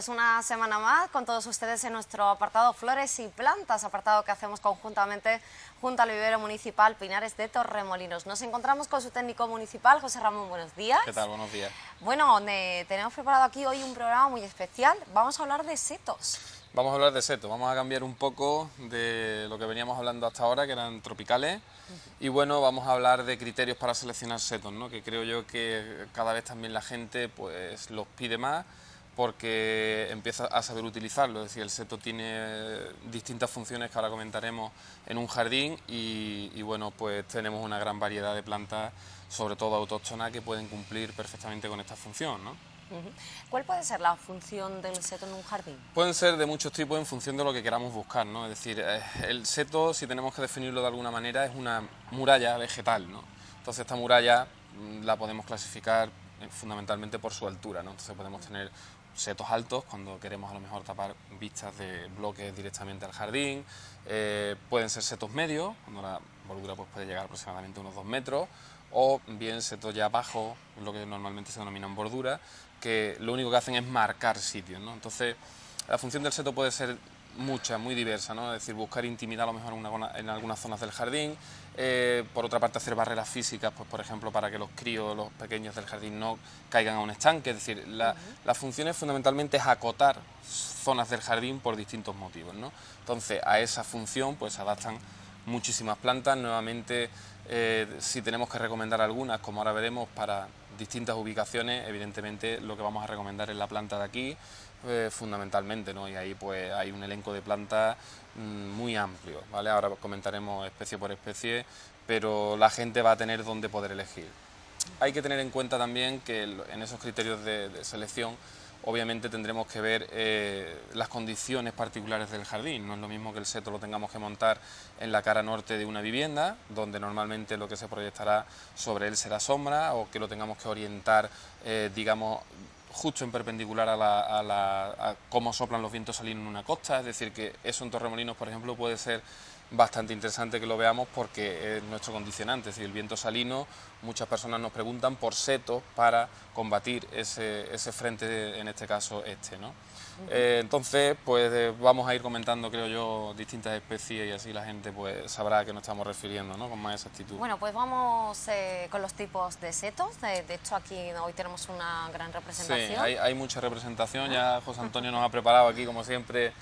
pues una semana más con todos ustedes en nuestro apartado Flores y Plantas, apartado que hacemos conjuntamente junto al vivero municipal Pinares de Torremolinos. Nos encontramos con su técnico municipal, José Ramón, buenos días. ¿Qué tal? Buenos días. Bueno, tenemos preparado aquí hoy un programa muy especial, vamos a hablar de setos. Vamos a hablar de setos, vamos a cambiar un poco de lo que veníamos hablando hasta ahora, que eran tropicales, y bueno, vamos a hablar de criterios para seleccionar setos, ¿no? Que creo yo que cada vez también la gente pues los pide más, porque empieza a saber utilizarlo. Es decir, el seto tiene distintas funciones que ahora comentaremos en un jardín y bueno, pues tenemos una gran variedad de plantas, sobre todo autóctonas, que pueden cumplir perfectamente con esta función, ¿no? ¿Cuál puede ser la función del seto en un jardín? Pueden ser de muchos tipos en función de lo que queramos buscar, ¿no? Es decir, el seto, si tenemos que definirlo de alguna manera, es una muralla vegetal, ¿no? Entonces esta muralla la podemos clasificar fundamentalmente por su altura, ¿no? Entonces podemos tener setos altos cuando queremos a lo mejor tapar vistas de bloques directamente al jardín, pueden ser setos medios, cuando la bordura pues, puede llegar aproximadamente a unos 2 metros, o bien setos ya bajos, lo que normalmente se denominan borduras, que lo único que hacen es marcar sitios, ¿no? Entonces la función del seto puede ser mucha, muy diversa, ¿no? Es decir, buscar intimidad a lo mejor en algunas zonas del jardín, por otra parte hacer barreras físicas, pues por ejemplo para que los críos, los pequeños del jardín no caigan a un estanque. Es decir, la función fundamentalmente es acotar zonas del jardín por distintos motivos, ¿no? Entonces a esa función pues se adaptan muchísimas plantas. Nuevamente, si tenemos que recomendar algunas, como ahora veremos, para distintas ubicaciones, evidentemente lo que vamos a recomendar es la planta de aquí, fundamentalmente, ¿no? Y ahí pues hay un elenco de plantas muy amplio, ¿vale? Ahora comentaremos especie por especie, pero la gente va a tener donde poder elegir. Hay que tener en cuenta también que en esos criterios de selección obviamente tendremos que ver las condiciones particulares del jardín. No es lo mismo que el seto lo tengamos que montar en la cara norte de una vivienda, donde normalmente lo que se proyectará sobre él será sombra, o que lo tengamos que orientar, digamos, justo en perpendicular a cómo soplan los vientos salinos en una costa. Es decir, que eso en Torremolinos, por ejemplo, puede ser bastante interesante que lo veamos, porque es nuestro condicionante. Es decir, el viento salino, muchas personas nos preguntan por setos para combatir ese frente, en este caso ¿no? Entonces, pues vamos a ir comentando, creo yo, distintas especies, y así la gente pues sabrá a qué nos estamos refiriendo, ¿no? Con más exactitud. Bueno, pues vamos con los tipos de setos. De hecho, aquí hoy tenemos una gran representación. Sí, hay mucha representación. Ya José Antonio nos ha preparado aquí, como siempre,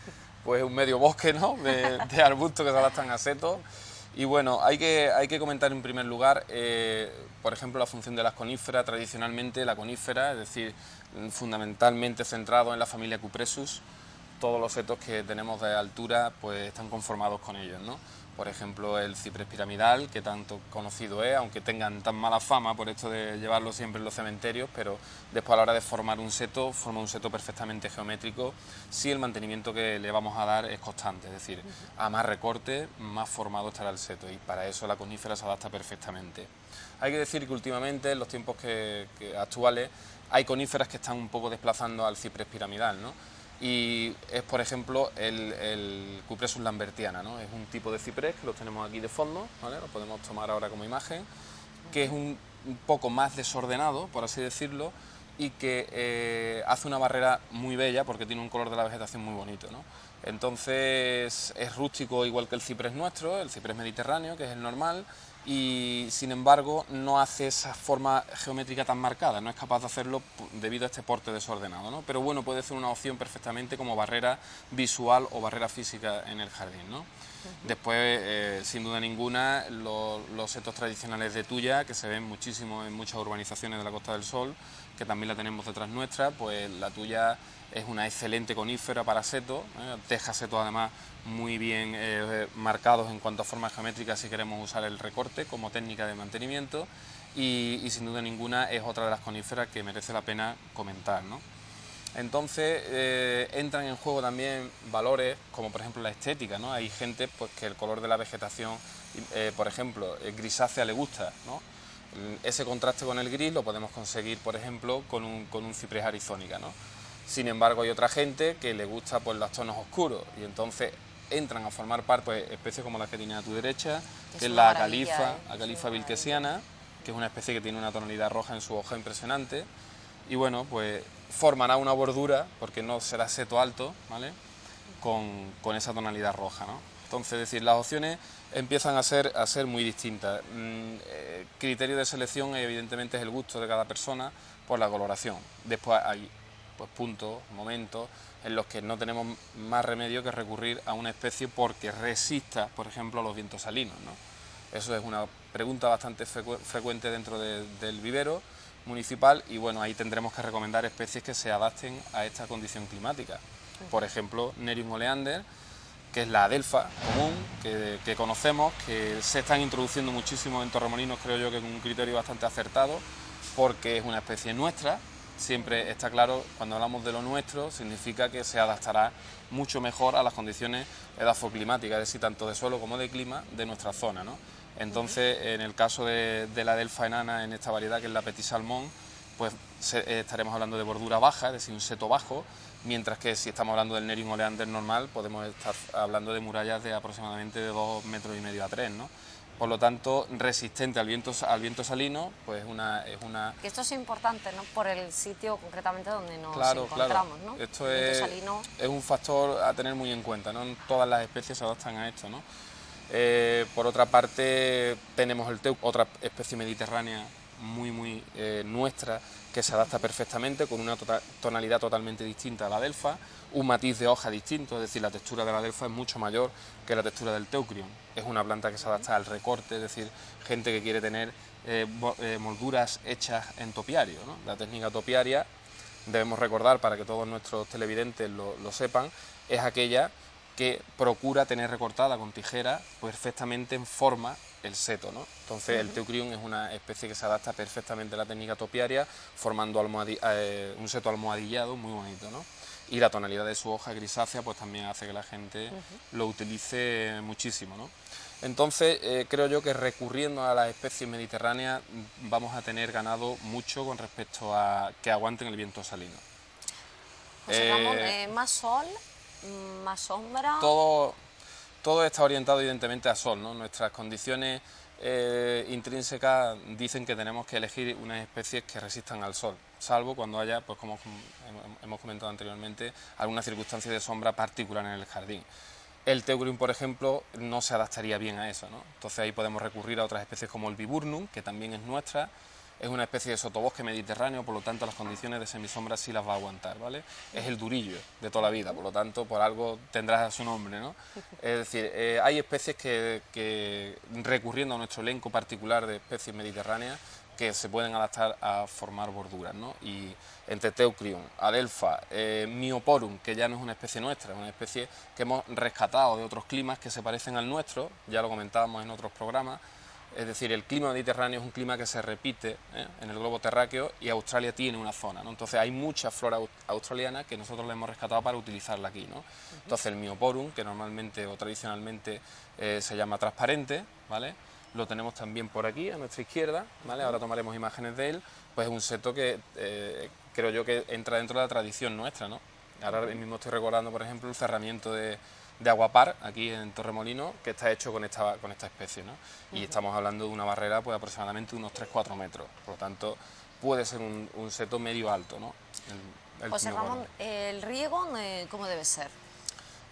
pues un medio bosque, ¿no? de arbustos que se adaptan a setos. Y bueno, hay que comentar en primer lugar, por ejemplo, la función de las coníferas. Tradicionalmente la conífera, es decir, fundamentalmente centrado en la familia Cupressus, todos los setos que tenemos de altura pues están conformados con ellos, ¿no? Por ejemplo, el ciprés piramidal, que tanto conocido es, aunque tengan tan mala fama por esto de llevarlo siempre en los cementerios, pero después a la hora de formar un seto, forma un seto perfectamente geométrico si el mantenimiento que le vamos a dar es constante. Es decir, a más recorte, más formado estará el seto, y para eso la conífera se adapta perfectamente. Hay que decir que últimamente, en los tiempos actuales, hay coníferas que están un poco desplazando al ciprés piramidal, ¿no? Y es, por ejemplo, el Cupressus lambertiana, ¿no? Es un tipo de ciprés que lo tenemos aquí de fondo, ¿vale? Lo podemos tomar ahora como imagen, que es un poco más desordenado, por así decirlo, y que hace una barrera muy bella porque tiene un color de la vegetación muy bonito, ¿no? Entonces es rústico igual que el ciprés nuestro, el ciprés mediterráneo, que es el normal, y sin embargo no hace esa forma geométrica tan marcada, no es capaz de hacerlo debido a este porte desordenado, ¿no? Pero bueno, puede ser una opción perfectamente como barrera visual o barrera física en el jardín, ¿no? Después, sin duda ninguna, los setos tradicionales de tuya, que se ven muchísimo en muchas urbanizaciones de la Costa del Sol, que también la tenemos detrás nuestra. Pues la tuya es una excelente conífera para setos, deja setos además muy bien marcados en cuanto a formas geométricas si queremos usar el recorte como técnica de mantenimiento, y sin duda ninguna es otra de las coníferas que merece la pena comentar, ¿no? Entonces entran en juego también valores como por ejemplo la estética, ¿no? Hay gente pues que el color de la vegetación, por ejemplo, grisácea le gusta, ¿no? Ese contraste con el gris lo podemos conseguir, por ejemplo, con un ciprés arizónica, ¿no? Sin embargo, hay otra gente que le gusta pues los tonos oscuros, y entonces entran a formar parte pues, especies como la que tiene a tu derecha, que es la Acalifa vilquesiana, que es una especie que tiene una tonalidad roja en su hoja impresionante. y bueno, pues formará una bordura, porque no será seto alto, ¿vale? Con esa tonalidad roja, ¿no? Entonces, es decir, las opciones empiezan a ser muy distintas. Criterio de selección, evidentemente, es el gusto de cada persona por la coloración. Después hay pues, puntos, momentos en los que no tenemos más remedio que recurrir a una especie porque resista, por ejemplo, a los vientos salinos, ¿no? Eso es una pregunta bastante frecuente dentro del vivero municipal y bueno, ahí tendremos que recomendar especies que se adapten a esta condición climática. Por ejemplo, Nerium oleander, que es la adelfa común que conocemos, que se están introduciendo muchísimo en Torremolinos, creo yo que con un criterio bastante acertado, porque es una especie nuestra. Siempre está claro, cuando hablamos de lo nuestro, significa que se adaptará mucho mejor a las condiciones edafoclimáticas, es decir, tanto de suelo como de clima de nuestra zona, ¿no? Entonces, en el caso de la adelfa enana, en esta variedad que es la Petit Salmón, pues estaremos hablando de bordura baja, es decir, un seto bajo, mientras que si estamos hablando del Nerium oleander normal, podemos estar hablando de murallas de aproximadamente de 2,5 metros a 3, ¿no? Por lo tanto, resistente al viento salino, pues es una... Que esto es importante, ¿no? Por el sitio concretamente donde nos encontramos, claro. ¿no? Esto es un factor a tener muy en cuenta, ¿no? Todas las especies se adaptan a esto, ¿no? Por otra parte, tenemos el teucro, otra especie mediterránea muy nuestra, que se adapta perfectamente con una tonalidad totalmente distinta a la adelfa, un matiz de hoja distinto, es decir, la textura de la adelfa es mucho mayor que la textura del teucrium. Es una planta que se adapta al recorte, es decir, gente que quiere tener molduras hechas en topiario, ¿no? La técnica topiaria, debemos recordar para que todos nuestros televidentes lo sepan, es aquella que procura tener recortada con tijera perfectamente en forma el seto, ¿no? Entonces el teucrium es una especie que se adapta perfectamente a la técnica topiaria, formando un seto almohadillado muy bonito, ¿no? Y la tonalidad de su hoja grisácea pues también hace que la gente lo utilice muchísimo, ¿no? Entonces creo yo que recurriendo a las especies mediterráneas vamos a tener ganado mucho con respecto a que aguanten el viento salino. José Ramón, ¿más sol, más sombra? Todo está orientado evidentemente a sol, ¿no? Nuestras condiciones intrínsecas dicen que tenemos que elegir unas especies que resistan al sol, salvo cuando haya, pues como hemos comentado anteriormente, alguna circunstancia de sombra particular en el jardín. El teucrium, por ejemplo, no se adaptaría bien a eso, ¿no? Entonces ahí podemos recurrir a otras especies como el viburnum, que también es nuestra. Es una especie de sotobosque mediterráneo, por lo tanto las condiciones de semisombra sí las va a aguantar, ¿vale? Es el durillo de toda la vida, por lo tanto por algo tendrá su nombre, ¿no? Es decir, hay especies que recurriendo a nuestro elenco particular de especies mediterráneas que se pueden adaptar a formar borduras, ¿no? Y entre teucrium, adelfa, myoporum, que ya no es una especie nuestra, es una especie que hemos rescatado de otros climas que se parecen al nuestro, ya lo comentábamos en otros programas. Es decir, el clima mediterráneo es un clima que se repite en el globo terráqueo y Australia tiene una zona, ¿no? Entonces hay mucha flora australiana que nosotros la hemos rescatado para utilizarla aquí, ¿no? Entonces el myoporum, que normalmente o tradicionalmente se llama transparente, ¿vale? Lo tenemos también por aquí, a nuestra izquierda, ¿vale? Ahora tomaremos imágenes de él, pues es un seto que creo yo que entra dentro de la tradición nuestra, ¿no? Ahora mismo estoy recordando, por ejemplo, el cerramiento de Aguapar, aquí en Torremolinos, que está hecho con esta especie, ¿no? Y estamos hablando de una barrera pues aproximadamente unos 3-4 metros, por lo tanto puede ser un seto medio alto, ¿no? José Ramón, ¿el riego cómo debe ser?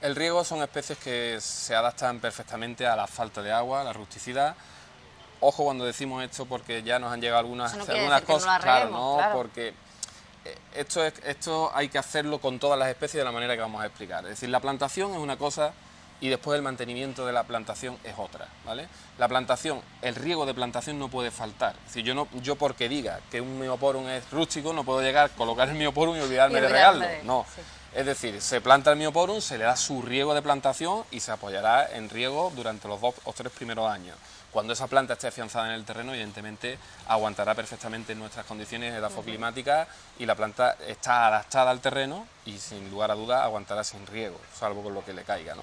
El riego son especies que se adaptan perfectamente a la falta de agua, a la rusticidad. Ojo cuando decimos esto porque ya nos han llegado algunas cosas, claro, ¿no? Claro. Porque esto hay que hacerlo con todas las especies de la manera que vamos a explicar. Es decir, la plantación es una cosa y después el mantenimiento de la plantación es otra, ¿vale? La plantación, el riego de plantación no puede faltar. Es decir, yo porque diga que un myoporum es rústico no puedo llegar, colocar el myoporum y olvidarme de regarlo. No. Sí. Es decir, se planta el myoporum, se le da su riego de plantación y se apoyará en riego durante los 2 o 3 primeros años. Cuando esa planta esté afianzada en el terreno, evidentemente aguantará perfectamente en nuestras condiciones edafoclimáticas y la planta está adaptada al terreno y sin lugar a dudas aguantará sin riego, salvo con lo que le caiga, ¿no?